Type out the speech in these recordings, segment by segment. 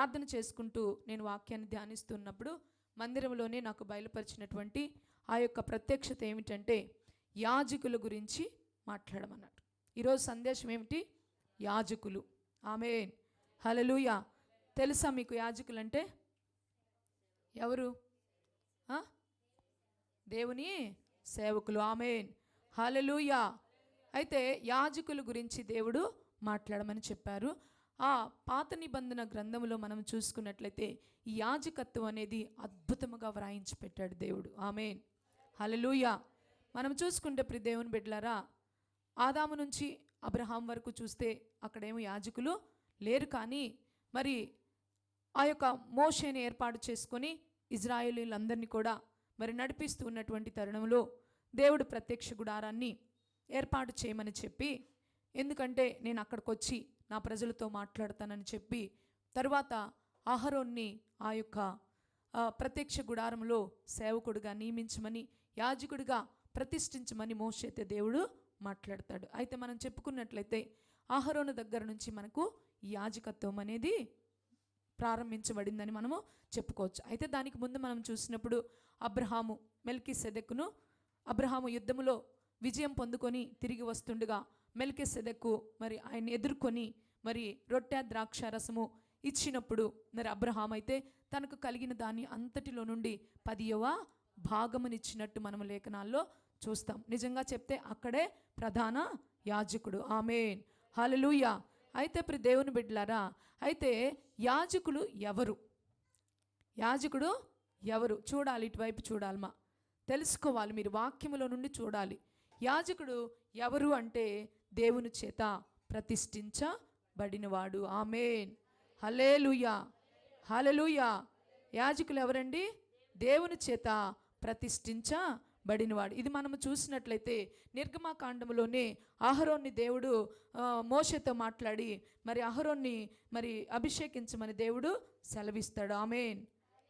ప్రార్థన చేసుకుంటూ నేను వాక్యాన్ని ధ్యానిస్తున్నప్పుడు మందిరంలోనే నాకు బయలుపరిచినటువంటి ఆ యొక్క ప్రత్యక్షత ఏమిటంటే యాజకుల గురించి మాట్లాడమన్నాడు. ఈరోజు సందేశం ఏమిటి? యాజకులు. ఆమేన్, హల్లెలూయా. తెలుసా మీకు యాజకులు అంటే ఎవరు? దేవుని సేవకులు. ఆమేన్, హల్లెలూయా. అయితే యాజకుల గురించి దేవుడు మాట్లాడమని చెప్పారు. ఆ పాత నిబంధన గ్రంథంలో మనం చూసుకున్నట్లయితే ఈ యాజకత్వం అనేది అద్భుతముగా వ్రాయించి పెట్టాడు దేవుడు. ఆమేన్, హల్లెలూయా. మనం చూసుకుంటే ప్రియ దేవుని బిడ్డలారా, ఆదాము నుంచి అబ్రహాం వరకు చూస్తే అక్కడేమో యాజకులు లేరు. కానీ మరి ఆ యొక్క మోషేని ఏర్పాటు చేసుకొని ఇజ్రాయేలీలందరినీ కూడా మరి నడిపిస్తూ ఉన్నటువంటి తరుణంలో దేవుడు ప్రత్యక్ష గుడారాన్ని ఏర్పాటు చేయమని చెప్పి, ఎందుకంటే నేను అక్కడికి వచ్చి నా ప్రజలతో మాట్లాడతానని చెప్పి తరువాత అహరోన్ని ఆ యొక్క ప్రత్యక్ష గుడారంలో సేవకుడిగా నియమించమని, యాజకుడిగా ప్రతిష్ఠించమని మోషేతో దేవుడు మాట్లాడతాడు. అయితే మనం చెప్పుకున్నట్లయితే అహరోను దగ్గర నుంచి మనకు ఈ యాజకత్వం అనేది ప్రారంభించబడిందని మనము చెప్పుకోవచ్చు. అయితే దానికి ముందు మనం చూసినప్పుడు అబ్రహాము మెల్కీసెదెకును, అబ్రహాము యుద్ధములో విజయం పొందుకొని తిరిగి వస్తుండగా మెల్కీసెదెకు మరి ఆయన ఎదుర్కొని మరి రొట్టె ద్రాక్ష రసము ఇచ్చినప్పుడు మరి అబ్రహాం అయితే తనకు కలిగిన దాన్ని అంతటిలో నుండి 10వ భాగమునిచ్చినట్టు మనము లేఖనాల్లో చూస్తాం. నిజంగా చెప్తే అక్కడే ప్రధాన యాజకుడు. ఆమేన్, హల్లెలూయా. అయితే ప్రియ దేవుని బిడ్డలారా, అయితే యాజకులు ఎవరు? యాజకుడు ఎవరు? చూడాలి, ఇటువైపు చూడాలమ్మా, తెలుసుకోవాలి. మీరు వాక్యములో నుండి చూడాలి. యాజకుడు ఎవరు అంటే దేవుని చేత ప్రతిష్ఠించబడినవాడు. ఆమేన్, హల్లెలూయా, హల్లెలూయా. యాజకులు ఎవరండి? దేవుని చేత ప్రతిష్ఠించబడినవాడు. ఇది మనము చూసినట్లయితే నిర్గమకాండములోనే అహరోన్ని దేవుడు మోషేతో మాట్లాడి మరి అహరోన్ని మరి అభిషేకించమని దేవుడు సెలవిస్తాడు. ఆమేన్,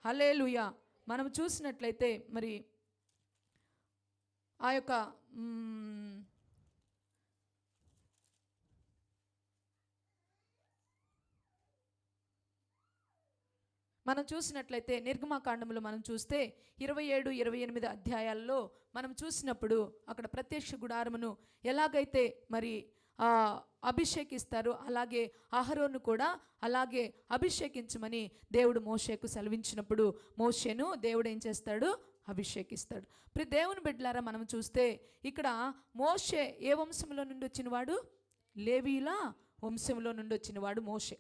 హల్లెలూయా. మనం చూసినట్లయితే మరి ఆ యొక్క మనం చూసినట్లయితే నిర్గమకాండములో మనం చూస్తే 27, 28 అధ్యాయాల్లో మనం చూసినప్పుడు అక్కడ ప్రత్యక్ష గుడారమును ఎలాగైతే మరి అభిషేకిస్తారో అలాగే అహరోను కూడా అలాగే అభిషేకించమని దేవుడు మోషేకు సెలవించినప్పుడు మోషేను దేవుడు ఏం చేస్తాడు? అభిషేకిస్తాడు. ప్రియ దేవుని బిడ్డలారా, మనం చూస్తే ఇక్కడ మోషే ఏ వంశంలో నుండి వచ్చినవాడు? లేవీల వంశంలో నుండి వచ్చినవాడు మోషే.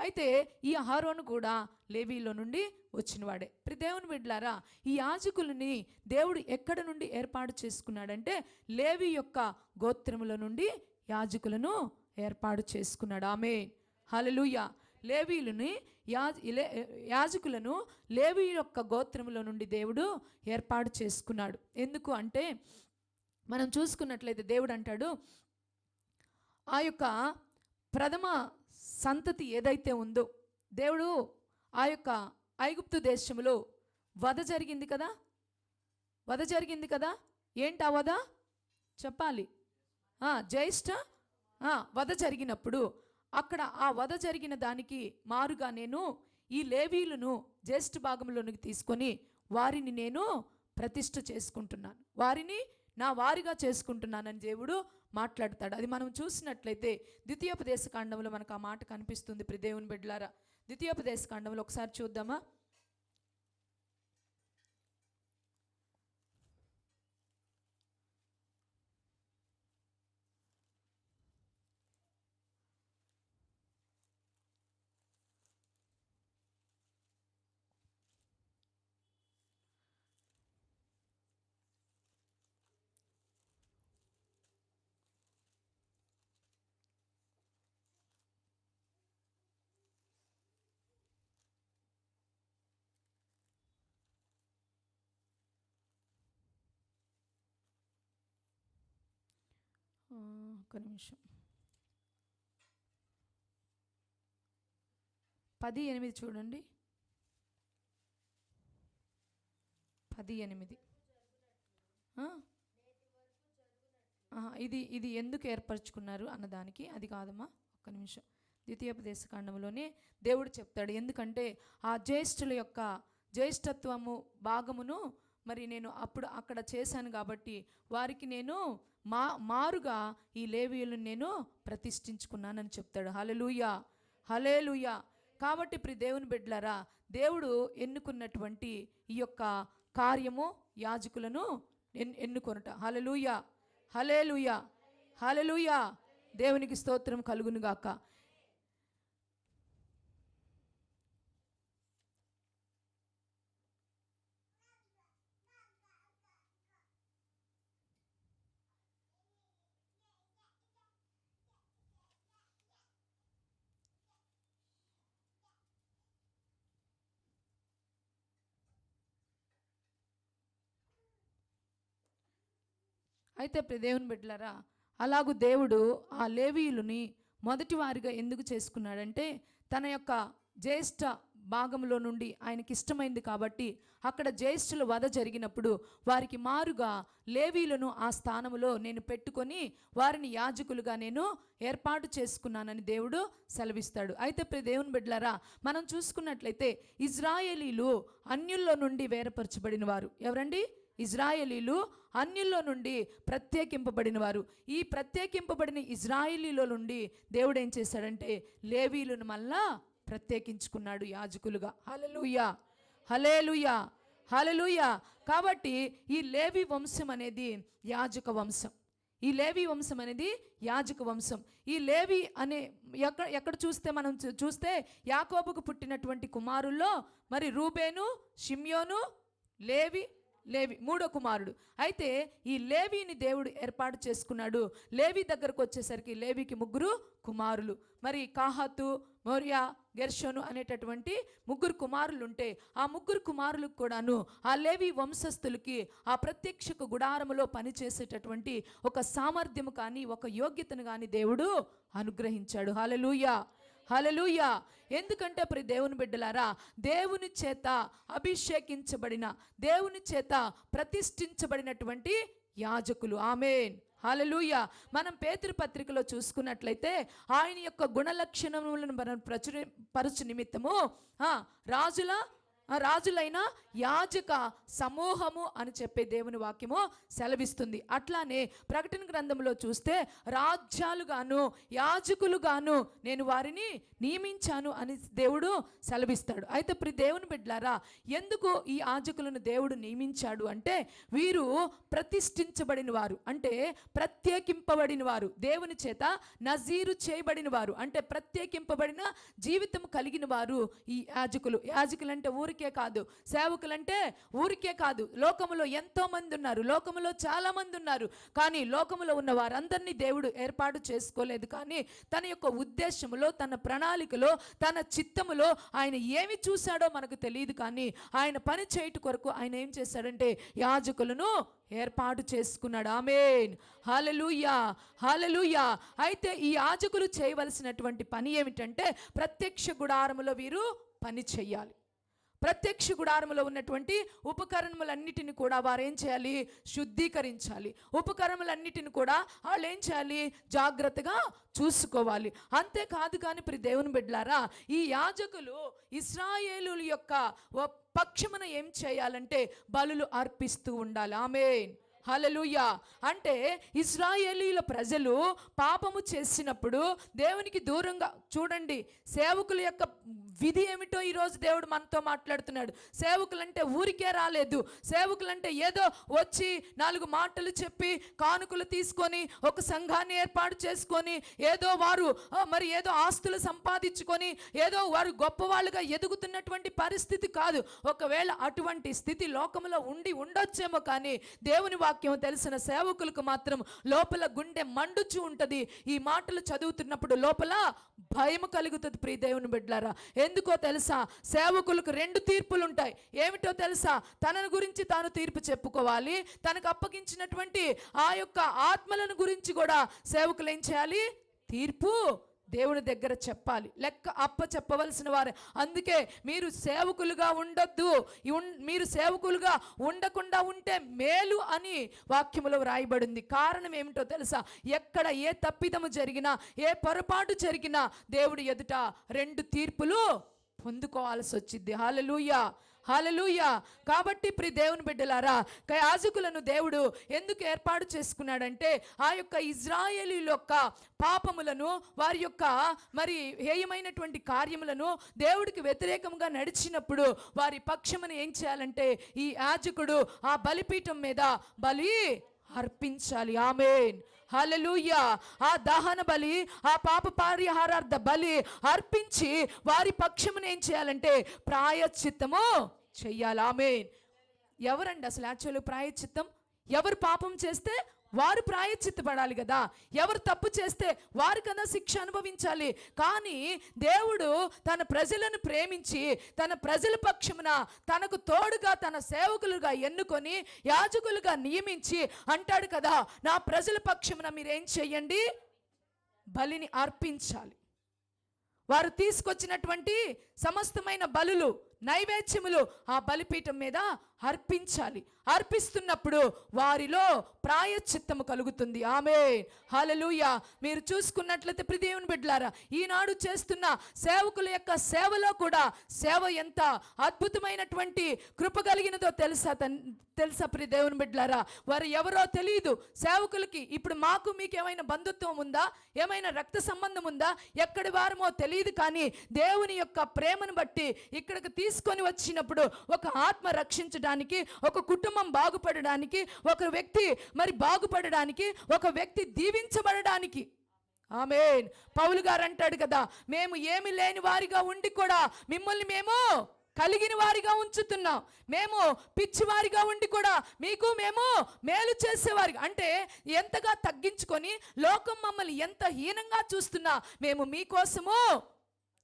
అయితే ఈ అహరోను కూడా లేవీలో నుండి వచ్చినవాడే. ప్రియ దేవుని బిడ్డలారా, ఈ యాజకులని దేవుడు ఎక్కడ నుండి ఏర్పాటు చేసుకున్నాడంటే లేవి యొక్క గోత్రముల నుండి యాజకులను ఏర్పాటు చేసుకున్నాడు. ఆమేన్, హల్లెలూయా. లేవీలని యాజకులను లేవి యొక్క గోత్రముల నుండి దేవుడు ఏర్పాటు చేసుకున్నాడు. ఎందుకు అంటే మనం చూసుకున్నట్లయితే దేవుడు అంటాడు, ఆ యొక్క ప్రథమ సంతతి ఏదైతే ఉందో, దేవుడు ఆ యొక్క ఐగుప్తు దేశంలో వధ జరిగింది కదా, వధ జరిగింది కదా. ఏంటి ఆ వధ? చెప్పాలి. జ్యేష్ఠ వధ జరిగినప్పుడు అక్కడ ఆ వధ జరిగిన దానికి మారుగా నేను ఈ లేవీలను జ్యేష్ఠ భాగంలోనికి తీసుకొని వారిని నేను ప్రతిష్ఠ చేసుకుంటున్నాను, వారిని నా వారిగా చేసుకుంటున్నానని దేవుడు మాట్లాడతాడు. అది మనం చూసినట్లయితే ద్వితీయోపదేశ కాండంలో మనకు ఆ మాట కనిపిస్తుంది. ప్రియ దేవుని బిడ్డలారా, ద్వితీయోపదేశ కాండంలో ఒకసారి చూద్దామా? ఒక నిమిషం. 10:8 చూడండి. 10:8 ఇది ఎందుకు ఏర్పరచుకున్నారు అన్నదానికి అది కాదమ్మా, ఒక్క నిమిషం. ద్వితీయోపదేశకాండంలోనే దేవుడు చెప్తాడు. ఎందుకంటే ఆ జ్యేష్ఠుల యొక్క జ్యేష్ఠత్వము భాగమును మరి నేను అప్పుడు అక్కడ చేశాను కాబట్టి వారికి నేను మారుగా ఈ లేవీయులను నేను ప్రతిష్ఠించుకున్నానని చెప్తాడు. హల్లెలూయా, హల్లెలూయా. కాబట్టి ప్రియ దేవుని బిడ్డలారా, దేవుడు ఎన్నుకున్నటువంటి ఈ యొక్క కార్యము యాజకులను ఎన్నుకొనుట. హల్లెలూయా, హల్లెలూయా, హల్లెలూయా. దేవునికి స్తోత్రం కలుగును గాక. అయితే దేవుని బిడ్డలారా, అలాగూ దేవుడు ఆ లేవీయులని మొదటి వారిగా ఎందుకు చేసుకున్నాడంటే తన యొక్క జ్యేష్ఠ భాగంలో నుండి ఆయనకి ఇష్టమైంది కాబట్టి అక్కడ జ్యేష్ఠుల వధ జరిగినప్పుడు వారికి మారుగా లేవీయులను ఆ స్థానంలో నేను పెట్టుకొని వారిని యాజకులుగా నేను ఏర్పాటు చేసుకున్నానని దేవుడు సెలవిస్తాడు. అయితే దేవుని బిడ్డలారా, మనం చూసుకున్నట్లయితే ఇజ్రాయేలీలు అన్యుల్లో నుండి వేరపరచబడిన వారు. ఎవరండి? ఇజ్రాయేలీలు అన్యుల్లో నుండి ప్రత్యేకింపబడిన వారు. ఈ ప్రత్యేకింపబడిన ఇజ్రాయేలీలో నుండి దేవుడు ఏం చేశాడంటే లేవీయులను మళ్ళా ప్రత్యేకించుకున్నాడు యాజకులుగా. హల్లెలూయా, హల్లెలూయా, హల్లెలూయా. కాబట్టి ఈ లేవి వంశం అనేది యాజక వంశం. ఈ లేవి వంశం అనేది యాజక వంశం. ఈ లేవి అనే ఎక్కడ చూస్తే మనం చూస్తే యాకోబుకు పుట్టినటువంటి కుమారుల్లో మరి రూబేను, షిమ్యోను, లేవి మూడో కుమారుడు. అయితే ఈ లేవీని దేవుడు ఏర్పాటు చేసుకున్నాడు. లేవి దగ్గరకు వచ్చేసరికి లేవికి 3 కుమారులు. మరి కాహతు, మోరియా, గెర్షోను అనేటటువంటి 3 కుమారులు ఉంటే ఆ 3 కుమారులకు కూడాను ఆ లేవి వంశస్థులకి ఆ ప్రత్యక్షకు గుడారములో పనిచేసేటటువంటి ఒక సామర్థ్యము కానీ ఒక యోగ్యతను కానీ దేవుడు అనుగ్రహించాడు. హల్లెలూయా, హల్లెలూయా. ఎందుకంటే ప్రియ దేవుని బిడ్డలారా, దేవుని చేత అభిషేకించబడిన, దేవుని చేత ప్రతిష్ఠించబడినటువంటి యాజకులు. ఆమేన్, హల్లెలూయా. మనం పేతురు పత్రికలో చూసుకున్నట్లయితే ఆయన యొక్క గుణలక్షణములను మనం పరచు నిమిత్తము రాజులైన యాజక సమూహము అని చెప్పే దేవుని వాక్యము సెలవిస్తుంది. అట్లానే ప్రకటన గ్రంథంలో చూస్తే రాజ్యాలుగాను యాజకులుగాను నేను వారిని నియమించాను అని దేవుడు సెలవిస్తాడు. అయితే ప్రియ దేవుని బిడ్డలారా, ఎందుకు ఈ యాజకులను దేవుడు నియమించాడు అంటే వీరు ప్రతిష్ఠించబడిన వారు, అంటే ప్రత్యేకింపబడిన వారు, దేవుని చేత నజీరు చేయబడిన వారు, అంటే ప్రత్యేకింపబడిన జీవితం కలిగిన వారు ఈ యాజకులు. యాజకులంటే ఊరికే కాదు, సేవకులంటే ఊరికే కాదు. లోకములో ఎంతో మంది ఉన్నారు, లోకములో చాలా మంది ఉన్నారు. కానీ లోకములో ఉన్న వారందరినీ దేవుడు ఏర్పాటు చేసుకోలేదు. కానీ తన యొక్క ఉద్దేశములో, తన ప్రణాళికలో, తన చిత్తములో ఆయన ఏమి చూశాడో మనకు తెలియదు. కానీ ఆయన పని చేయట కొరకు ఆయన ఏం చేశాడంటే యాజకులను ఏర్పాటు చేసుకున్నాడు. ఆమేన్, హల్లెలూయా, హల్లెలూయా. అయితే ఈ యాజకులు చేయవలసినటువంటి పని ఏమిటంటే ప్రత్యక్ష గుడారములో వీరు పని చేయాలి. ప్రత్యక్ష గుడారములో ఉన్నటువంటి ఉపకరణములన్నిటిని కూడా వారు ఏం చేయాలి? శుద్ధీకరించాలి. ఉపకరణములన్నిటిని కూడా వాళ్ళు ఏం చేయాలి? జాగ్రత్తగా చూసుకోవాలి. అంతేకాదు కానీ ప్రియ దేవుని బిడ్డలారా, ఈ యాజకులు ఇశ్రాయేలుల యొక్క పక్షమున ఏం చేయాలంటే బలులు అర్పిస్తూ ఉండాలి. ఆమేన్, హల్లెలూయా. అంటే ఇశ్రాయేలీల ప్రజలు పాపము చేసినప్పుడు దేవునికి దూరంగా, చూడండి సేవకుల యొక్క విధి ఏమిటో ఈరోజు దేవుడు మనతో మాట్లాడుతున్నాడు. సేవకులంటే ఊరికే రాలేదు. సేవకులంటే ఏదో వచ్చి 4 మాటలు చెప్పి కానుకలు తీసుకొని ఒక సంఘాన్ని ఏర్పాటు చేసుకొని ఏదో వారు మరి ఏదో ఆస్తులు సంపాదించుకొని ఏదో వారు గొప్పవాళ్ళుగా ఎదుగుతున్నటువంటి పరిస్థితి కాదు. ఒకవేళ అటువంటి స్థితి లోకంలో ఉండొచ్చేమో, కానీ దేవుని వాక్యం తెలిసిన సేవకులకు మాత్రం లోపల గుండె మండుచు ఉంటుంది. ఈ మాటలు చదువుతున్నప్పుడు లోపల భయం కలుగుతుంది. ప్రియ దేవుని బిడ్డలారా, ఎందుకో తెలుసా? సేవకులకు 2 తీర్పులు ఉంటాయి. ఏమిటో తెలుసా? తనను గురించి తాను తీర్పు చెప్పుకోవాలి, తనకు అప్పగించినటువంటి ఆ యొక్క ఆత్మలను గురించి కూడా సేవకులు ఏం చేయాలి? తీర్పు దేవుని దగ్గర చెప్పాలి, లెక్క అప్ప చెప్పవలసిన వారు. అందుకే మీరు సేవకులుగా ఉండొద్దు, మీరు సేవకులుగా ఉండకుండా ఉంటే మేలు అని వాక్యములో వ్రాయబడింది. కారణం ఏమిటో తెలుసా? ఎక్కడ ఏ తప్పిదము జరిగినా, ఏ పొరపాటు జరిగినా దేవుడి ఎదుట 2 తీర్పులు పొందుకోవాల్సి వచ్చింది. హల్లెలూయా, హల్లెలూయా. కాబట్టి ప్రియ దేవుని బిడ్డలారా, యాజకులను దేవుడు ఎందుకు ఏర్పాటు చేసుకున్నాడంటే ఆ యొక్క ఇజ్రాయేలీల యొక్క పాపములను, వారి యొక్క మరి హేయమైనటువంటి కార్యములను, దేవుడికి వ్యతిరేకంగా నడిచినప్పుడు వారి పక్షమును ఏం చేయాలంటే ఈ యాజకుడు ఆ బలిపీఠం మీద బలి అర్పించాలి. ఆమేన్, హల్లెలూయా. ఆ దహన బలి, ఆ పాప పరిహారార్థ బలి అర్పించి వారి పక్షమును ఏం చేయాలంటే ప్రాయశ్చిత్తము చెయ్యాలి. ఆమేన్. ఎవరండి అసలు యాక్చువల్గా ప్రాయశ్చిత్తం? ఎవరు పాపం చేస్తే వారు ప్రాయశ్చిత్తపడాలి కదా, ఎవరు తప్పు చేస్తే వారు కదా శిక్ష అనుభవించాలి. కానీ దేవుడు తన ప్రజలను ప్రేమించి తన ప్రజల పక్షమున తనకు తోడుగా తన సేవకులుగా ఎన్నుకొని యాజకులుగా నియమించి అంటాడు కదా, నా ప్రజల పక్షమున మీరేం చెయ్యండి, బలిని అర్పించాలి. వారు తీసుకొచ్చినటువంటి సమస్తమైన బలులు, నైవేద్యములు ఆ బలిపీఠం మీద అర్పించాలి. అర్పిస్తున్నప్పుడు వారిలో ప్రాయశ్చిత్తము కలుగుతుంది. ఆమేన్, హల్లెలూయా. మీరు చూసుకున్నట్లయితే ప్రియ దేవుని బిడ్డలారా, ఈనాడు చేస్తున్న సేవకుల యొక్క సేవలో కూడా సేవ ఎంత అద్భుతమైనటువంటి కృప కలిగినదో తెలుసా ప్రియ దేవుని బిడ్డలారా? వారు ఎవరో తెలియదు సేవకులకి. ఇప్పుడు మాకు మీకు ఏమైనా బంధుత్వం ఉందా, ఏమైనా రక్త సంబంధం ఉందా, ఎక్కడి వారమో తెలియదు. కానీ దేవుని యొక్క ప్రేమను బట్టి ఇక్కడికి తీసుకొని వచ్చినప్పుడు ఒక ఆత్మ రక్షించడానికి, ఒక కుటుంబం బాగుపడడానికి, ఒక వ్యక్తి మరి బాగుపడడానికి, ఒక వ్యక్తి దీవించబడడానికి. ఆమేన్. పౌలు గారు అంటాడు కదా, మేము ఏమి లేని వారిగా ఉండి కూడా మిమ్మల్ని మేము కలిగిన వారిగా ఉంచుతున్నాం, మేము పిచ్చివారిగా ఉండి కూడా మీకు మేము మేలు చేసేవారిగా. అంటే ఎంతగా తగ్గించుకొని లోకం మమ్మల్ని ఎంత హీనంగా చూస్తున్నా మేము మీకోసము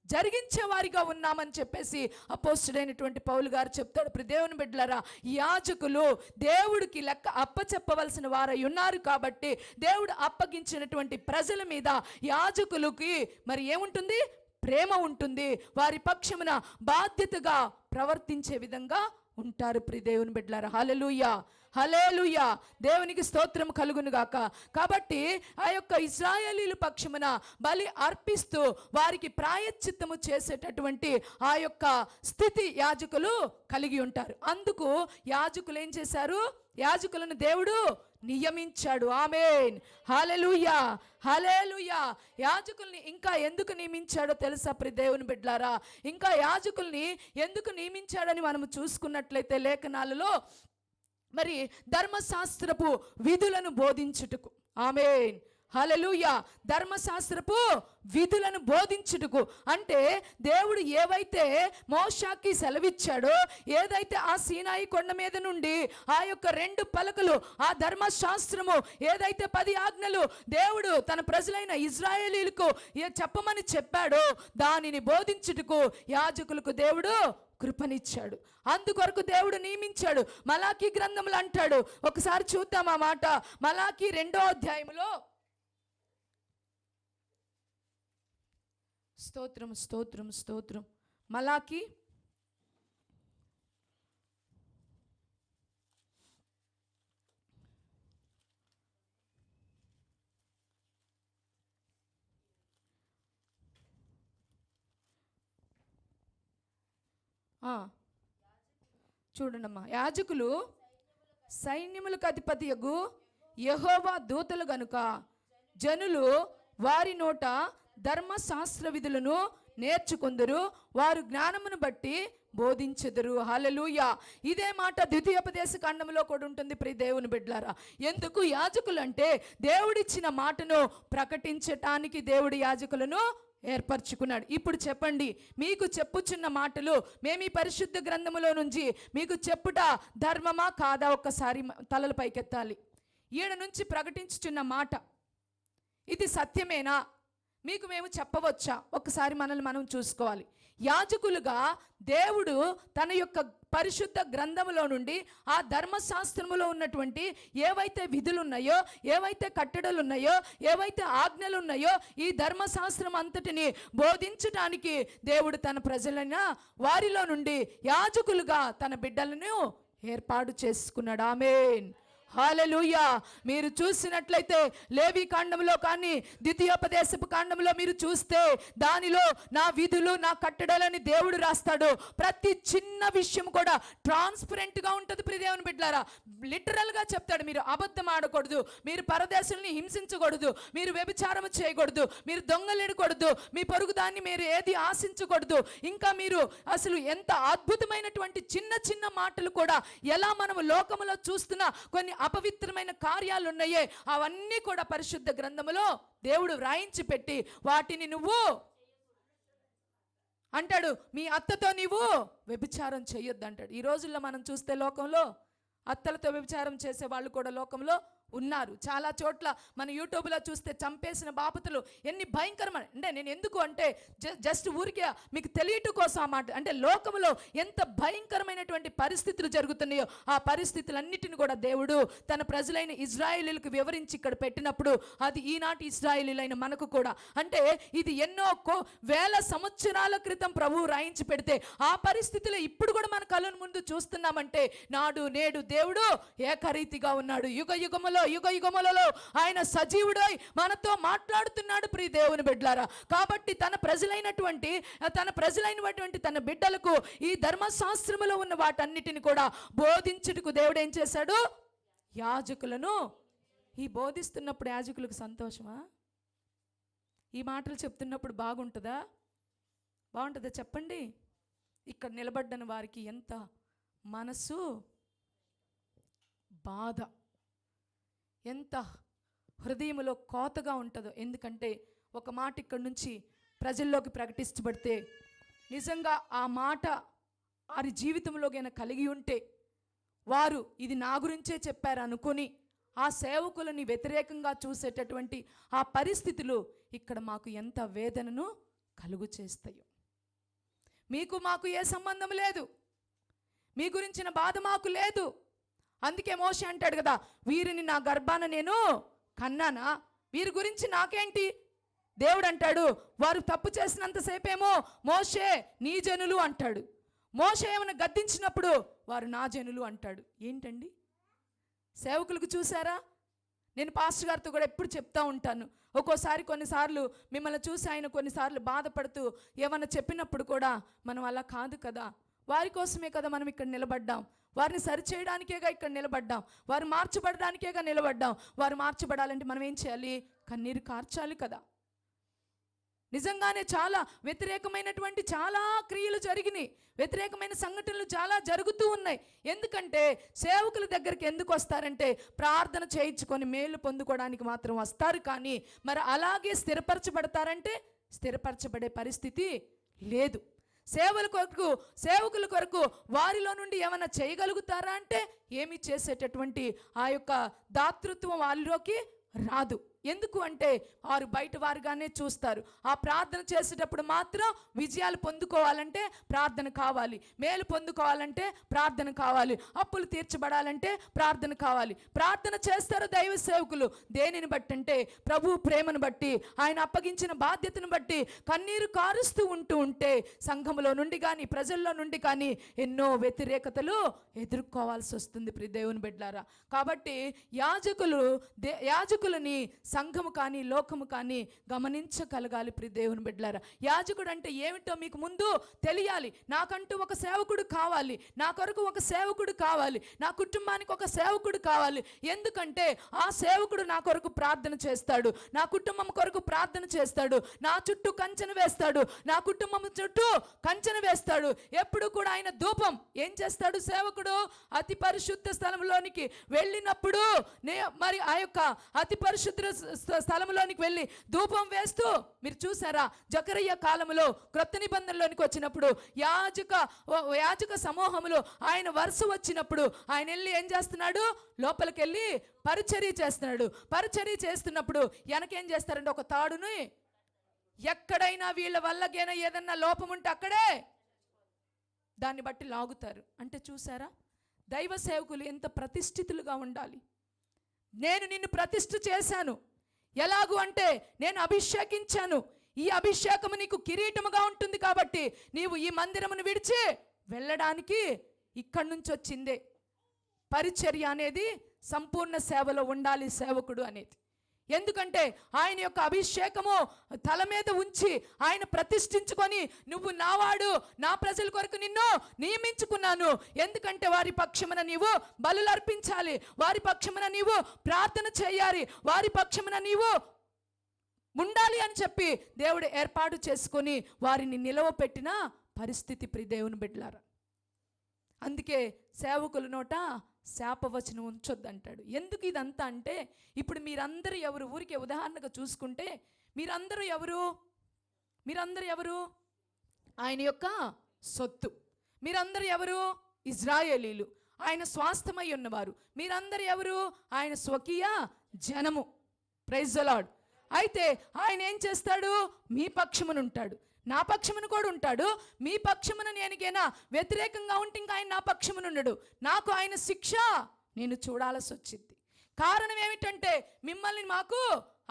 జరిగించే వారిగా ఉన్నామని చెప్పేసి అపోస్తుడైనటువంటి పౌలు గారు చెప్తాడు. ప్రియ దేవుని బిడ్డలారా, యాజకులు దేవుడికి లెక్క అప్పచెప్పవలసిన వారై ఉన్నారు కాబట్టి దేవుడు అప్పగించినటువంటి ప్రజల మీద యాజకులకి మరి ఏముంటుంది, ప్రేమ ఉంటుంది. వారి పక్షమున బాధ్యతగా ప్రవర్తించే విధంగా ఉంటారు. ప్రియ దేవుని బిడ్డలారా, హల్లెలూయా, హల్లెలూయా. దేవునికి స్తోత్రం కలుగును గాక. కాబట్టి ఆ యొక్క ఇశ్రాయేలీల పక్షమున బలి అర్పిస్తూ వారికి ప్రాయశ్చిత్తము చేసేటటువంటి ఆ యొక్క స్థితి యాజకులు కలిగి ఉంటారు. అందుకు యాజకులు ఏం చేశారు? యాజకులను దేవుడు నియమించాడు. ఆమేన్, హల్లెలూయా, హల్లెలూయా. యాజకుల్ని ఇంకా ఎందుకు నియమించాడో తెలుసా ప్రియ దేవుని బిడ్డలారా? ఇంకా యాజకుల్ని ఎందుకు నియమించాడని మనం చూసుకున్నట్లయితే లేఖనాలలో మరి ధర్మశాస్త్రపు విధులను బోధించుటకు. ఆమేన్, హల్లెలూయా. ధర్మశాస్త్రపు విధులను బోధించుటకు అంటే దేవుడు ఏవైతే మోషేకి సెలవిచ్చాడో, ఏదైతే ఆ సీనాయి కొండ మీద నుండి ఆ యొక్క 2 పలకలు, ఆ ధర్మశాస్త్రము ఏదైతే 10 ఆజ్ఞలు దేవుడు తన ప్రజలైన ఇజ్రాయేలీలకు చెప్పమని చెప్పాడో దానిని బోధించుటకు యాజకులకు దేవుడు కృపనిచ్చాడు. అందుకొరకు దేవుడు నియమించాడు. మలాకీ గ్రంథంలో అంటాడు, ఒకసారి చూద్దాం ఆ మాట. మలాకీ 2వ అధ్యాయంలో, స్తోత్రం స్తోత్రం స్తోత్రం, మలాకీ 2 చూడండమ్మా. యాజకులు సైన్యములకు అధిపతియగు యెహోవా దూతలు గనుక జనులు వారి నోట ధర్మశాస్త్ర విధులను నేర్చుకొందరు, వారు జ్ఞానమును బట్టి బోధించెదరు. హల్లెలూయా. ఇదే మాట ద్వితీయోపదేశ కాండములో కూడా ఉంటుంది ప్రియ దేవుని బిడ్డలారా. ఎందుకు యాజకులు అంటే దేవుడిచ్చిన మాటను ప్రకటించటానికి దేవుడి యాజకులను ఏర్పరచుకున్నాడు. ఇప్పుడు చెప్పండి, మీకు చెప్పుచున్న మాటలు మేము ఈ పరిశుద్ధ గ్రంథములో నుంచి మీకు చెప్పుట ధర్మమా కాదా? ఒక్కసారి తలల పైకెత్తాలి. ఈడ నుంచి ప్రకటించుచున్న మాట ఇది సత్యమేనా? మీకు మేము చెప్పవచ్చా? ఒకసారి మనల్ని మనం చూసుకోవాలి. యాజకులుగా దేవుడు తన యొక్క పరిశుద్ధ గ్రంథములో నుండి ఆ ధర్మశాస్త్రములో ఉన్నటువంటి ఏవైతే విధులు ఉన్నాయో, ఏవైతే కట్టడలు ఉన్నాయో, ఏవైతే ఆజ్ఞలు ఉన్నాయో, ఈ ధర్మశాస్త్రం అంతటిని బోధించడానికి దేవుడు తన ప్రజలైన వారిలో నుండి యాజకులుగా తన బిడ్డలను ఏర్పాటు చేసుకున్నాడు. ఆమేన్, హల్లెలూయా. మీరు చూసినట్లయితే లేవి కాండంలో కానీ ద్వితీయోపదేశపు కాండంలో మీరు చూస్తే దానిలో నా విధులు నా కట్టడలని దేవుడు రాస్తాడు. ప్రతి చిన్న విషయం కూడా ట్రాన్స్పరెంట్గా ఉంటుంది. ప్రియదేవుని బిడ్డలారా, లిటరల్గా చెప్తాడు. మీరు అబద్ధం ఆడకూడదు, మీరు పరదేశుల్ని హింసించకూడదు, మీరు వ్యభిచారం చేయకూడదు, మీరు దొంగలిడకూడదు, మీ పొరుగు దాన్ని మీరు ఏది ఆశించకూడదు. ఇంకా మీరు అసలు ఎంత అద్భుతమైనటువంటి చిన్న చిన్న మాటలు కూడా, ఎలా మనము లోకములో చూస్తున్న కొన్ని అపవిత్రమైన కార్యాలు ఉన్నాయే, అవన్నీ కూడా పరిశుద్ధ గ్రంథములో దేవుడు వ్రాయించి పెట్టి వాటిని నువ్వు అంటాడు, మీ అత్తతో నీవు వ్యభిచారం చేయొద్దు అంటాడు. ఈ రోజుల్లో మనం చూస్తే లోకంలో అత్తలతో వ్యభిచారం చేసే వాళ్ళు కూడా లోకంలో ఉన్నారు. చాలా చోట్ల మన యూట్యూబ్లో చూస్తే చంపేసిన బాపతులు ఎన్ని భయంకరమైన, అంటే నేను ఎందుకు అంటే జస్ట్ ఊరికే మీకు తెలియటం కోసం ఆ మాట, అంటే లోకంలో ఎంత భయంకరమైనటువంటి పరిస్థితులు జరుగుతున్నాయో ఆ పరిస్థితులన్నిటిని కూడా దేవుడు తన ప్రజలైన ఇజ్రాయేలీలకు వివరించి ఇక్కడ పెట్టినప్పుడు అది ఈనాటి ఇజ్రాయేలీలైన మనకు కూడా, అంటే ఇది ఎన్నో వేల సంవత్సరాల క్రితం ప్రభువు రాయించి పెడితే ఆ పరిస్థితులు ఇప్పుడు కూడా మన కళ్ళ ముందు చూస్తున్నామంటే నాడు నేడు దేవుడు ఏకరీతిగా ఉన్నాడు. యుగ యుగములలో ఆయన సజీవుడై మనతో మాట్లాడుతున్నాడు ప్రియ దేవుని బిడ్డలారా. కాబట్టి తన ప్రజలైనటువంటి తన బిడ్డలకు ఈ ధర్మశాస్త్రములో ఉన్న వాటన్నిటిని కూడా బోధించుటకు దేవుడు ఏం చేశాడు? యాజకులను. ఈ బోధిస్తున్నప్పుడు యాజకులకు సంతోషమా? ఈ మాటలు చెప్తున్నప్పుడు బాగుంటుందా చెప్పండి? ఇక్కడ నిలబడ్డన వారికి ఎంత మనసు బాధ, ఎంత హృదయంలో కోతగా ఉంటుందో. ఎందుకంటే ఒక మాట ఇక్కడి నుంచి ప్రజల్లోకి ప్రకటించబడితే నిజంగా ఆ మాట వారి జీవితంలో గైనా కలిగి ఉంటే వారు ఇది నా గురించే చెప్పారు అనుకొని ఆ సేవకులని వ్యతిరేకంగా చూసేటటువంటి ఆ పరిస్థితులు ఇక్కడ మాకు ఎంత వేదనను కలుగు చేస్తాయో. మీకు మాకు ఏ సంబంధం లేదు, మీ గురించిన బాధ మాకు లేదు. అందుకే మోషే అంటాడు కదా, వీరిని నా గర్భాన నేను కన్నానా, వీరి గురించి నాకేంటి? దేవుడు అంటాడు, వారు తప్పు చేసినంతసేపేమో మోషే నీ జనులు అంటాడు, మోషే ఏమైనా గద్దించినప్పుడు వారు నా జనులు అంటాడు. ఏంటండి సేవకులకు? చూసారా, నేను పాస్టర్ గారితో కూడా ఎప్పుడు చెప్తా ఉంటాను, ఒక్కోసారి కొన్నిసార్లు మిమ్మల్ని చూసి ఆయన కొన్నిసార్లు బాధపడుతూ ఏమన్నా చెప్పినప్పుడు కూడా మనం అలా కాదు కదా, వారి కోసమే కదా మనం ఇక్కడ నిలబడ్డాం, వారిని సరిచేయడానికేగా ఇక్కడ నిలబడ్డాం, వారు మార్చబడడానికేగా నిలబడ్డాం. వారు మార్చబడాలంటే మనం ఏం చేయాలి? కన్నీరు కార్చాలి కదా. నిజంగానే చాలా వ్యతిరేకమైనటువంటి చాలా క్రియలు జరిగినాయి, వ్యతిరేకమైన సంఘటనలు చాలా జరుగుతూ ఉన్నాయి. ఎందుకంటే సేవకుల దగ్గరికి ఎందుకు వస్తారంటే ప్రార్థన చేయించుకొని మేలు పొందుకోవడానికి మాత్రం వస్తారు. కానీ మరి అలాగే స్థిరపరచబడతారంటే స్థిరపరచబడే పరిస్థితి లేదు. సేవకుల కొరకు వారిలో నుండి ఏమైనా చేయగలుగుతారా అంటే ఏమి చేసేటటువంటి ఆ యొక్క దాతృత్వం వారిలోకి రాదు. ఎందుకు అంటే వారు బయట వారుగానే చూస్తారు. ఆ ప్రార్థన చేసేటప్పుడు మాత్రం విజయాలు పొందుకోవాలంటే ప్రార్థన కావాలి, మేలు పొందుకోవాలంటే ప్రార్థన కావాలి, అప్పులు తీర్చబడాలంటే ప్రార్థన కావాలి. ప్రార్థన చేస్తారు దైవ సేవకులు దేనిని బట్టి అంటే ప్రభు ప్రేమను బట్టి, ఆయన అప్పగించిన బాధ్యతను బట్టి కన్నీరు కారుస్తూ ఉంటే సంఘములో నుండి కానీ ప్రజల్లో నుండి కానీ ఎన్నో వ్యతిరేకతలు ఎదుర్కోవాల్సి వస్తుంది ప్రియ దేవుని బిడ్డలారా. కాబట్టి యాజకులని సంఘము కానీ లోకము కానీ గమనించగలగాలి ప్రియ దేవుని బిడ్డలారా. యాజకుడు అంటే ఏమిటో మీకు ముందు తెలియాలి. నాకంటూ ఒక సేవకుడు కావాలి, నా కొరకు ఒక సేవకుడు కావాలి, నా కుటుంబానికి ఒక సేవకుడు కావాలి. ఎందుకంటే ఆ సేవకుడు నా కొరకు ప్రార్థన చేస్తాడు, నా కుటుంబం కొరకు ప్రార్థన చేస్తాడు, నా చుట్టూ కంచెను వేస్తాడు, నా కుటుంబం చుట్టూ కంచెను వేస్తాడు. ఎప్పుడు కూడా ఆయన ధూపం ఏం చేస్తాడు? సేవకుడు అతి పరిశుద్ధ స్థలంలోనికి వెళ్ళినప్పుడు మరి ఆ యొక్క అతి పరిశుద్ధ స్థలంలోనికి వెళ్ళి ధూపం వేస్తూ, మీరు చూసారా జకరియా కాలంలో క్రొత్త నిబంధనలోనికి వచ్చినప్పుడు యాజక సమూహములో ఆయన వరుస వచ్చినప్పుడు ఆయన వెళ్ళి ఏం చేస్తున్నాడు? లోపలికి వెళ్ళి పరిచర్య చేస్తున్నాడు. పరిచర్య చేస్తున్నప్పుడు వెనకేం చేస్తారంటే ఒక తాడుని ఎక్కడైనా వీళ్ళ వల్లగైనా ఏదన్నా లోపం ఉంటే అక్కడే దాన్ని బట్టి లాగుతారు. అంటే చూసారా, దైవ సేవకులు ఎంత ప్రతిష్ఠితులుగా ఉండాలి. నేను నిన్ను ప్రతిష్ఠ చేశాను, ఎలాగూ అంటే నేను అభిషేకించాను, ఈ అభిషేకము నీకు కిరీటముగా ఉంటుంది కాబట్టి నీవు ఈ మందిరమును విడిచి వెళ్ళడానికి ఇక్కడి నుంచి వచ్చిందే. పరిచర్య అనేది సంపూర్ణ సేవలో ఉండాలి సేవకుడు అనేది. ఎందుకంటే ఆయన యొక్క అభిషేకము తల మీద ఉంచి ఆయన ప్రతిష్ఠించుకొని, నువ్వు నావాడు, నా ప్రజల కొరకు నిన్ను నియమించుకున్నాను, ఎందుకంటే వారి పక్షమున నీవు బలులు అర్పించాలి, వారి పక్షమున నీవు ప్రార్థన చేయాలి, వారి పక్షమున నీవు ఉండాలి అని చెప్పి దేవుడు ఏర్పాటు చేసుకొని వారిని నిలవపెట్టిన పరిస్థితి ప్రియ దేవుని బిడ్డలారా. అందుకే సేవకుల నోట శాపవచనం ఉంచొద్దంటాడు. ఎందుకు ఇదంతా అంటే, ఇప్పుడు మీరందరూ ఎవరు, ఊరికే ఉదాహరణగా చూసుకుంటే మీరందరూ ఎవరు ఆయన యొక్క సొత్తు. మీరందరూ ఎవరు? ఇజ్రాయేలీలు, ఆయన స్వాస్థ్యమై ఉన్నవారు. మీరందరూ ఎవరు? ఆయన స్వకీయ జనము. Praise the lord. అయితే ఆయన ఏం చేస్తాడు? మీ పక్షమున ఉంటాడు, నా పక్షమును కూడా ఉంటాడు. మీ పక్షమున నేనుగైనా వ్యతిరేకంగా ఉంటే ఇంకా ఆయన నా పక్షమున ఉండడు. నాకు ఆయన శిక్ష నేను చూడాల్సి వచ్చింది. కారణం ఏమిటంటే, మిమ్మల్ని మాకు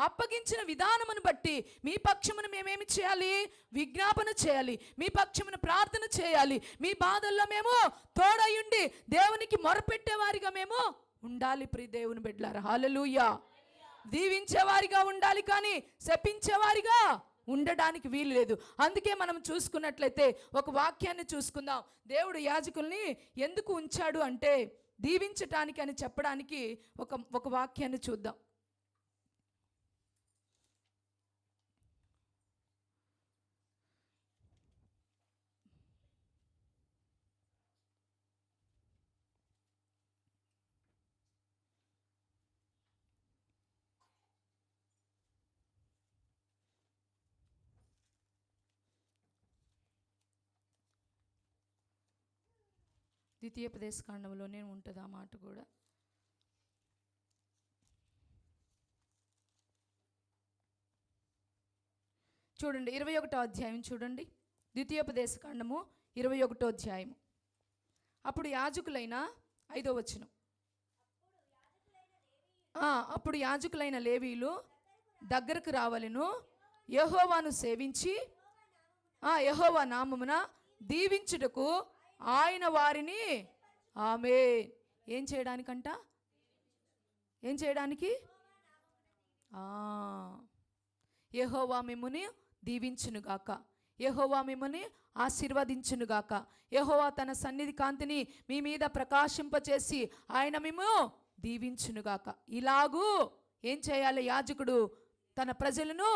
అప్పగించిన విధానమును బట్టి మీ పక్షమును మేమేమి చేయాలి? విజ్ఞాపన చేయాలి, మీ పక్షమును ప్రార్థన చేయాలి, మీ బాధల్లో మేము తోడయుండి దేవునికి మొరపెట్టేవారిగా మేము ఉండాలి. ప్రియ దేవుని బిడ్డలారా, హల్లెలూయా. దీవించేవారిగా ఉండాలి, కానీ శపించేవారిగా ఉండడానికి వీలు లేదు. అందుకే మనం చూసుకున్నట్లయితే ఒక వాక్యాన్ని చూసుకుందాం. దేవుడు యాజకుల్ని ఎందుకు ఉంచాడు అంటే దీవించటానికి అని చెప్పడానికి ఒక వాక్యాన్ని చూద్దాం. ద్వితీయోపదేశకాండంలోనే ఉంటుంది ఆ మాట కూడా. చూడండి 21వ అధ్యాయం చూడండి. ద్వితీయోపదేశకాండము 21వ అధ్యాయం. అప్పుడు యాజకులైన 5వ వచనం. అప్పుడు యాజకులైన లేవీయులు దగ్గరకు రావలెను, యెహోవాను సేవించి యెహోవా నామమున దీవించుటకు ఆయన వారిని ఏం చేయడానికంట? ఏం చేయడానికి? యెహోవా మిమ్ముని దీవించునుగాక, యెహోవా మిమ్ముని ఆశీర్వదించునుగాక, యెహోవా తన సన్నిధి కాంతిని మీ మీద ప్రకాశింపచేసి ఆయన మిమ్ము దీవించునుగాక. ఇలాగూ ఏం చేయాలి? యాజకుడు తన ప్రజలను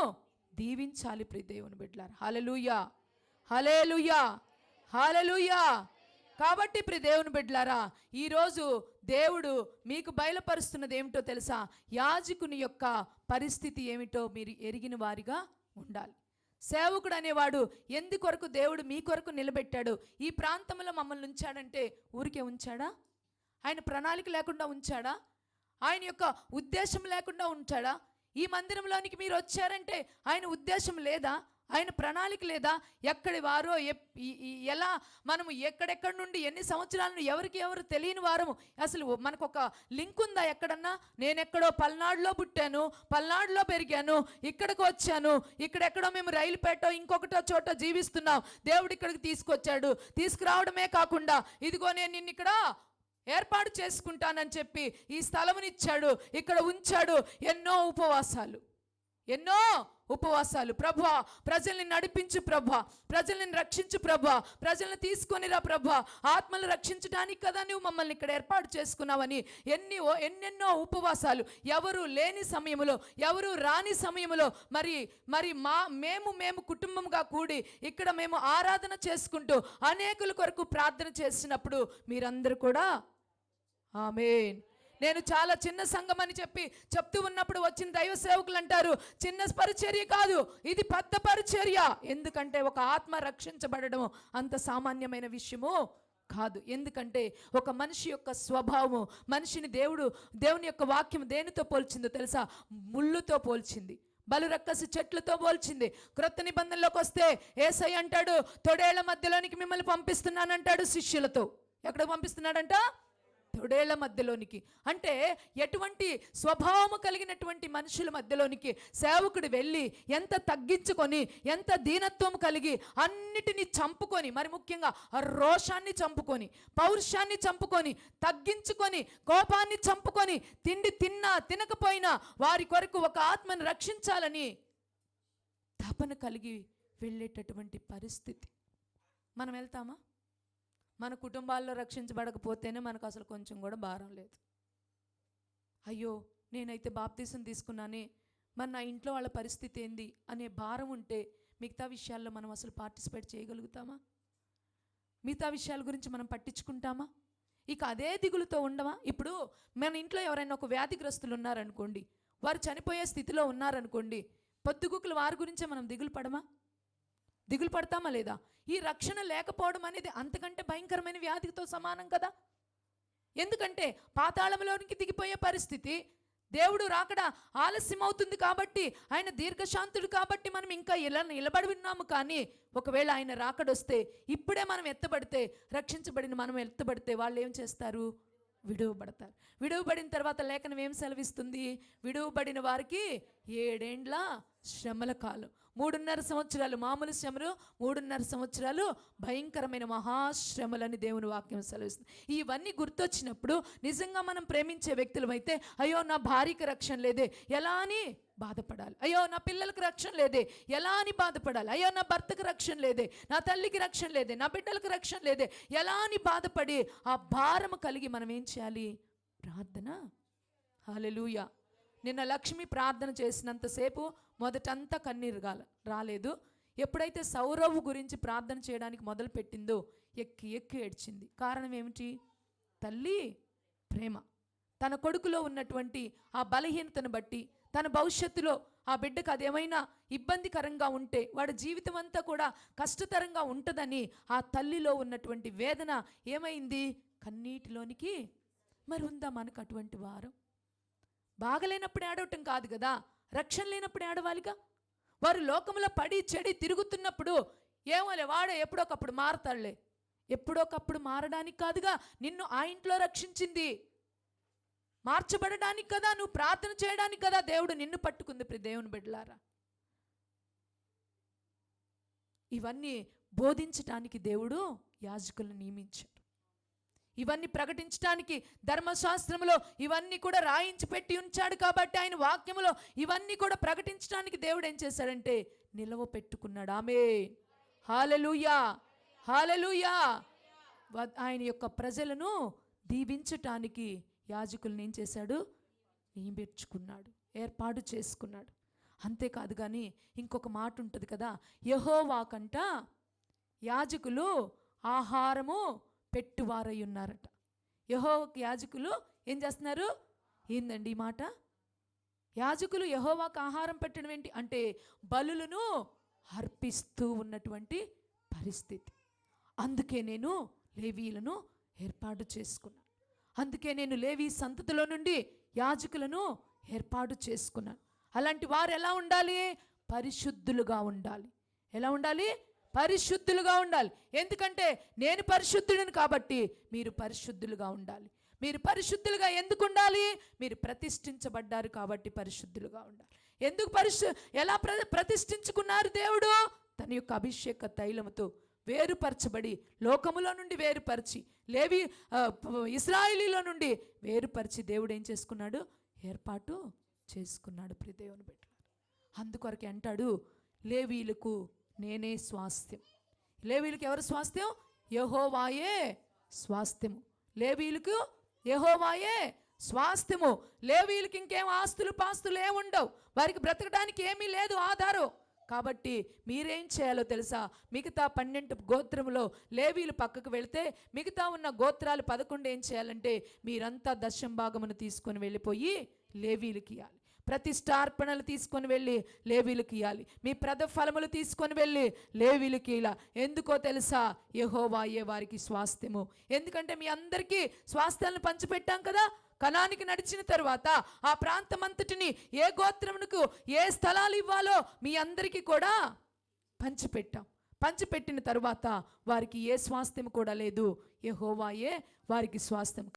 దీవించాలి. ప్రియ దేవుని బిడ్డలారా, హల్లెలూయా, హల్లెలూయా, హల్లెలూయా. కాబట్టి ప్రియ దేవుని బిడ్డలారా, ఈరోజు దేవుడు మీకు బయలుపరుస్తున్నది ఏమిటో తెలుసా? యాజకుని యొక్క పరిస్థితి ఏమిటో మీరు ఎరిగిన వారిగా ఉండాలి. సేవకుడు అనేవాడు ఎందుకొరకు దేవుడు మీ కొరకు నిలబెట్టాడు? ఈ ప్రాంతంలో మమ్మల్ని ఉంచాడంటే ఊరికే ఉంచాడా? ఆయన ప్రణాళిక లేకుండా ఉంచాడా? ఆయన యొక్క ఉద్దేశం లేకుండా ఉంచాడా? ఈ మందిరంలోనికి మీరు వచ్చారంటే ఆయన ఉద్దేశం లేదా? ఆయన ప్రణాళిక లేదా? ఎక్కడి వారో ఎలా మనము ఎక్కడెక్కడి నుండి ఎన్ని సంవత్సరాలను ఎవరికి ఎవరు తెలియని వారము. అసలు మనకు ఒక లింక్ ఉందా ఎక్కడన్నా? నేనెక్కడో పల్నాడులో పుట్టాను, పల్నాడులో పెరిగాను, ఇక్కడికి వచ్చాను, ఇక్కడెక్కడో మేము రైలుపేటో ఇంకొకటో చోట జీవిస్తున్నాం, దేవుడు ఇక్కడికి తీసుకొచ్చాడు. తీసుకురావడమే కాకుండా ఇదిగో నేను నిన్ను ఇక్కడ ఏర్పాటు చేసుకుంటానని చెప్పి ఈ స్థలమునిచ్చాడు, ఇక్కడ ఉంచాడు. ఎన్నో ఉపవాసాలు. ప్రభువా ప్రజల్ని నడిపించు, ప్రభువా ప్రజల్ని రక్షించు, ప్రభువా ప్రజల్ని తీసుకొనిరా, ప్రభువా ఆత్మలు రక్షించడానికి కదా నువ్వు మమ్మల్ని ఇక్కడ ఏర్పాటు చేసుకున్నావని ఎన్నెన్నో ఉపవాసాలు. ఎవరు లేని సమయంలో, ఎవరు రాని సమయంలో మరి మేము కుటుంబంగా కూడి ఇక్కడ మేము ఆరాధన చేసుకుంటూ అనేకుల కొరకు ప్రార్థన చేసినప్పుడు మీరందరూ కూడా ఆమేన్. నేను చాలా చిన్న సంఘం అని చెప్తూ ఉన్నప్పుడు వచ్చిన దైవ సేవకులు అంటారు, చిన్న పరిచర్య కాదు, ఇది పెద్ద పరిచర్య. ఎందుకంటే ఒక ఆత్మ రక్షించబడడం అంత సామాన్యమైన విషయము కాదు. ఎందుకంటే ఒక మనిషి యొక్క స్వభావము, మనిషిని దేవుని యొక్క వాక్యం దేనితో పోల్చిందో తెలుసా? ముళ్ళుతో పోల్చింది. బలు రక్కసి చెట్లతో పోల్చింది. క్రొత్త నిబంధనలోకి వస్తే యేసయ్య అంటాడు, తొడేళ్ల మధ్యలోనికి మిమ్మల్ని పంపిస్తున్నానంటాడు శిష్యులతో. ఎక్కడ పంపిస్తున్నాడంట? తొడేళ్ల మధ్యలోనికి. అంటే ఎటువంటి స్వభావము కలిగినటువంటి మనుషుల మధ్యలోనికి సేవకుడు వెళ్ళి ఎంత తగ్గించుకొని, ఎంత దీనత్వం కలిగి, అన్నిటినీ చంపుకొని, మరి ముఖ్యంగా రోషాన్ని చంపుకొని, పౌరుషాన్ని చంపుకొని, తగ్గించుకొని, కోపాన్ని చంపుకొని, తిండి తిన్నా తినకపోయినా వారి కొరకు ఒక ఆత్మను రక్షించాలని తపన కలిగి వెళ్ళేటటువంటి పరిస్థితి. మనం వెళ్తామా? మన కుటుంబాల్లో రక్షించబడకపోతేనే మనకు అసలు కొంచెం కూడా భారం లేదు. అయ్యో నేనైతే బాప్తీసం తీసుకున్నానే, మరి నా ఇంట్లో వాళ్ళ పరిస్థితి ఏంది అనే భారం ఉంటే మిగతా విషయాల్లో మనం అసలు పార్టిసిపేట్ చేయగలుగుతామా? మిగతా విషయాల గురించి మనం పట్టించుకుంటామా? ఇక అదే దిగులుతో ఉండమా? ఇప్పుడు మన ఇంట్లో ఎవరైనా ఒక వ్యాధిగ్రస్తులు ఉన్నారనుకోండి, వారు చనిపోయే స్థితిలో ఉన్నారనుకోండి, పొద్దుగుకులు వారి గురించే మనం దిగులు పడమా? దిగులు పడతామా లేదా? ఈ రక్షణ లేకపోవడం అనేది అంతకంటే భయంకరమైన వ్యాధితో సమానం కదా. ఎందుకంటే పాతాళంలోనికి దిగిపోయే పరిస్థితి. దేవుడు రాకడ ఆలస్యం అవుతుంది కాబట్టి, ఆయన దీర్ఘశాంతుడు కాబట్టి మనం ఇంకా ఇలా నిలబడి ఉన్నాము. కానీ ఒకవేళ ఆయన రాకడొస్తే, ఇప్పుడే మనం ఎత్తబడితే, రక్షించబడిన మనం ఎత్తబడితే వాళ్ళు ఏం చేస్తారు? విడువబడతారు. విడువబడిన తర్వాత లేఖనం ఏం సెలవిస్తుంది? విడువబడిన వారికి 7 ఏండ్ల శ్రమల కాలం. 3.5 సంవత్సరాలు మామూలు శ్రమలు, 3.5 సంవత్సరాలు భయంకరమైన మహాశ్రమలని దేవుని వాక్యం సెలవిస్తుంది. ఇవన్నీ గుర్తొచ్చినప్పుడు నిజంగా మనం ప్రేమించే వ్యక్తులం అయితే, అయ్యో నా భార్యకి రక్షణ లేదే ఎలా అని బాధపడాలి. అయ్యో నా పిల్లలకు రక్షణ లేదే ఎలా అని బాధపడాలి. అయ్యో నా భర్తకు రక్షణ లేదే, నా తల్లికి రక్షణ లేదే, నా బిడ్డలకు రక్షణ లేదే ఎలా అని బాధపడి ఆ భారము కలిగి మనం ఏం చేయాలి? ప్రార్థన. హల్లెలూయా. నిన్న లక్ష్మి ప్రార్థన చేసినంతసేపు మొదటంతా కన్నీరు రాలేదు. ఎప్పుడైతే సౌరవ్ గురించి ప్రార్థన చేయడానికి మొదలు పెట్టిందో ఎక్కి ఎక్కి ఏడ్చింది. కారణం ఏమిటి? తల్లి ప్రేమ. తన కొడుకులో ఉన్నటువంటి ఆ బలహీనతను బట్టి, తన భవిష్యత్తులో ఆ బిడ్డకు అదేమైనా ఇబ్బందికరంగా ఉంటే, వాడి జీవితం అంతా కూడా కష్టతరంగా ఉంటుందని ఆ తల్లిలో ఉన్నటువంటి వేదన ఏమైంది? కన్నీటిలోనికి. మరి ఉందా మనకు అటువంటి వారం? బాగలేనప్పుడు ఏడవటం కాదు కదా, రక్షణ లేనప్పుడు ఏడవాలిగా. వారు లోకంలో పడి చెడి తిరుగుతున్నప్పుడు ఏమోలే వాడే ఎప్పుడోకప్పుడు మారతాడులే, ఎప్పుడోకప్పుడు మారడానికి కాదుగా నిన్ను ఆ ఇంట్లో రక్షించింది. మార్చబడడానికి కదా, నువ్వు ప్రార్థన చేయడానికి కదా దేవుడు నిన్ను పట్టుకుంది. ప్రియ దేవుని బిడ్డలారా, ఇవన్నీ బోధించటానికి దేవుడు యాజకులను నియమించాడు. ఇవన్నీ ప్రకటించడానికి ధర్మశాస్త్రంలో ఇవన్నీ కూడా రాయించి పెట్టి ఉంచాడు. కాబట్టి ఆయన వాక్యములో ఇవన్నీ కూడా ప్రకటించడానికి దేవుడు ఏం చేశాడంటే నిలవ పెట్టుకున్నాడు. ఆమేన్. హల్లెలూయా, హల్లెలూయా. ఆయన యొక్క ప్రజలను దీవించటానికి యాజకులను ఏం చేశాడు? నియమించుకున్నాడు, ఏర్పాటు చేసుకున్నాడు. అంతేకాదు కానీ ఇంకొక మాట ఉంటుంది కదా, యెహోవాకంట యాజకులు ఆహారము పెట్టువారై ఉన్నారట. యెహోవాకు యాజకులు ఏం చేస్తున్నారు? ఏందండి ఈ మాట? యాజకులు యెహోవాకు ఆహారం పెట్టడం ఏంటి అంటే బలులను అర్పిస్తూ ఉన్నటువంటి పరిస్థితి. అందుకే నేను లేవీలను ఏర్పాటు చేసుకున్నాను. అందుకే నేను లేవీ సంతతిలో నుండి యాజకులను ఏర్పాటు చేసుకున్నాను. అలాంటి వారు ఎలా ఉండాలి? పరిశుద్ధులుగా ఉండాలి. ఎలా ఉండాలి? పరిశుద్ధులుగా ఉండాలి. ఎందుకంటే నేను పరిశుద్ధుడిని కాబట్టి మీరు పరిశుద్ధులుగా ఉండాలి. మీరు పరిశుద్ధులుగా ఎందుకు ఉండాలి? మీరు ప్రతిష్ఠించబడ్డారు కాబట్టి పరిశుద్ధులుగా ఉండాలి. ఎందుకు ఎలా ప్రతిష్ఠించుకున్నారు? దేవుడు తన యొక్క అభిషేక తైలముతో వేరుపరచబడి, లోకములో నుండి వేరుపరిచి, లేవి ఇశ్రాయేలీలో నుండి వేరుపరిచి దేవుడు ఏం చేసుకున్నాడు? ఏర్పాటు చేసుకున్నాడు. ప్రియ దేవుని బిడ్డ, అందుకొరకే అంటాడు లేవీలకు నేనే స్వాస్థ్యం. లేవీలకు ఎవరు స్వాస్థ్యం? యెహోవాయే స్వాస్థ్యము. లేవీలకు యెహోవాయే స్వాస్థ్యము. లేవీలకు ఇంకేం ఆస్తులు పాస్తులు ఏముండవు, వారికి బ్రతకడానికి ఏమీ లేదు ఆధారం. కాబట్టి మీరేం చేయాలో తెలుసా? మిగతా 12 గోత్రములో లేవీలు పక్కకు వెళితే మిగతా ఉన్న గోత్రాలు 11 ఏం చేయాలంటే మీరంతా దశం భాగమును తీసుకొని వెళ్ళిపోయి లేవీలకు ఇవ్వాలి. ప్రతిష్టార్పణలు తీసుకొని వెళ్ళి లేవీలకు ఇవ్వాలి. మీ ఫలములు తీసుకొని వెళ్ళి లేవీలకు ఇలా. ఎందుకో తెలుసా? యెహోవాయే వారికి స్వాస్థ్యము. ఎందుకంటే మీ అందరికీ స్వాస్థ్యాలను పంచిపెట్టాం కదా. కనానికి నడిచిన తర్వాత ఆ ప్రాంతమంతటిని ఏ గోత్రమునకు ఏ స్థలాలు ఇవ్వాలో మీ అందరికీ కూడా పంచిపెట్టిన తరువాత వారికి ఏ స్వాస్థ్యం కూడా లేదు, యెహోవాయే వారికి స్వాస్థ్యం